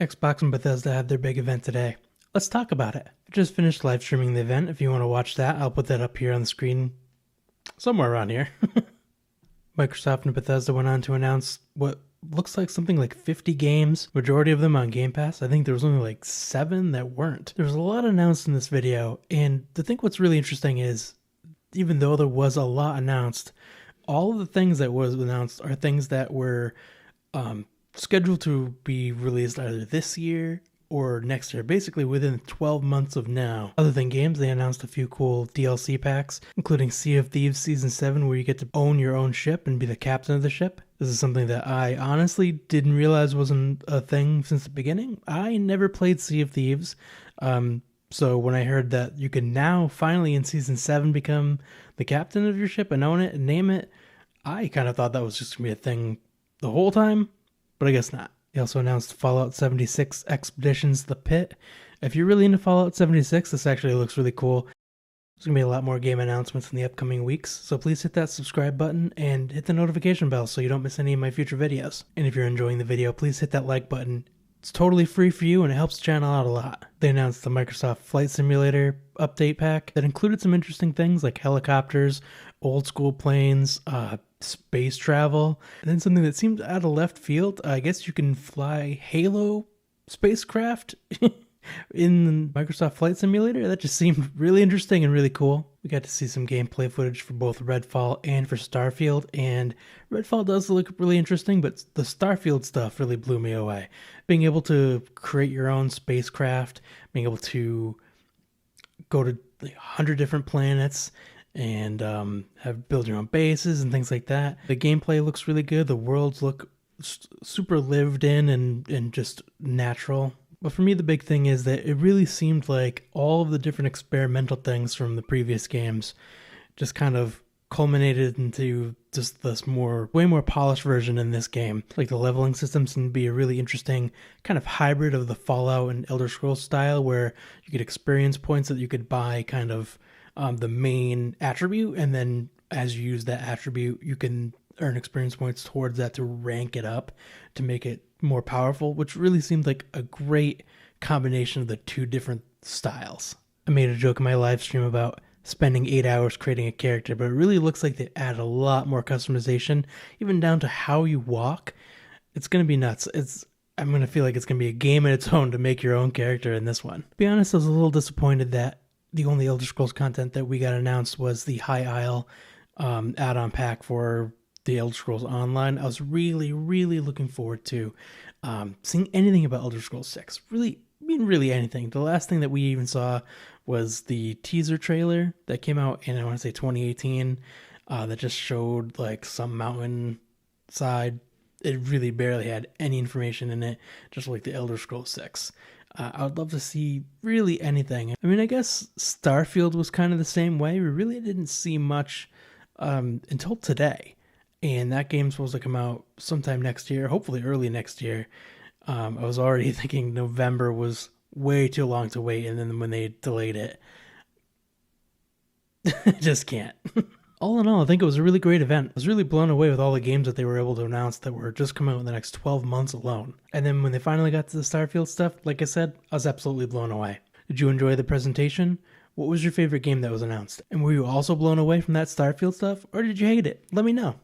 Xbox and Bethesda had their big event today. Let's talk about it. I just finished live streaming the event. If you want to watch that, I'll put that up here on the screen somewhere around here. Microsoft and Bethesda went on to announce what looks like something like 50 games, majority of them on Game Pass. I think there was only like 7 that weren't. There was a lot announced in this video, and I think what's really interesting is, even though there was a lot announced, all of the things that was announced are things that were scheduled to be released either this year or next year, basically within 12 months of now. Other than games, they announced a few cool DLC packs, including Sea of Thieves Season 7, where you get to own your own ship and be the captain of the ship. This is something that I honestly didn't realize wasn't a thing since the beginning. I never played Sea of Thieves, so when I heard that you can now finally in Season 7 become the captain of your ship and own it and name it, I kind of thought that was just going to be a thing the whole time, but I guess not. They also announced Fallout 76 Expeditions: The Pit. If you're really into Fallout 76, this actually looks really cool. There's going to be a lot more game announcements in the upcoming weeks, so please hit that subscribe button and hit the notification bell so you don't miss any of my future videos. And if you're enjoying the video, please hit that like button. It's totally free for you and it helps the channel out a lot. They announced the Microsoft Flight Simulator update pack that included some interesting things like helicopters, old school planes, space travel, and then something that seemed out of left field. I guess you can fly Halo spacecraft in Microsoft Flight Simulator. That just seemed really interesting and really cool. We got to see some gameplay footage for both Redfall and for Starfield, and Redfall does look really interesting, but the Starfield stuff really blew me away. Being able to create your own spacecraft, being able to go to 100 different planets and build your own bases and things like that. The gameplay looks really good. The worlds look super lived in and just natural. But for me, the big thing is that it really seemed like all of the different experimental things from the previous games just kind of culminated into just this way more polished version in this game. Like the leveling system seemed to be a really interesting kind of hybrid of the Fallout and Elder Scrolls style, where you get experience points that you could buy kind of the main attribute, and then as you use that attribute, you can earn experience points towards that to rank it up to make it more powerful, which really seemed like a great combination of the two different styles. I made a joke in my live stream about spending 8 hours creating a character, but it really looks like they add a lot more customization, even down to how you walk. It's going to be nuts. I'm going to feel like it's going to be a game in its own to make your own character in this one. To be honest, I was a little disappointed that the only Elder Scrolls content that we got announced was the High Isle add-on pack for the Elder Scrolls Online. I was really, really looking forward to seeing anything about Elder Scrolls 6. Really anything. The last thing that we even saw was the teaser trailer that came out in, I want to say 2018, that just showed like some mountain side. It really barely had any information in it, just like the Elder Scrolls 6. I would love to see really anything. I mean, I guess Starfield was kind of the same way. We really didn't see much until today. And that game's supposed to come out sometime next year, hopefully early next year. I was already thinking November was way too long to wait, and then when they delayed it, I just can't. All in all, I think it was a really great event. I was really blown away with all the games that they were able to announce that were just coming out in the next 12 months alone. And then when they finally got to the Starfield stuff, like I said, I was absolutely blown away. Did you enjoy the presentation? What was your favorite game that was announced? And were you also blown away from that Starfield stuff, or did you hate it? Let me know.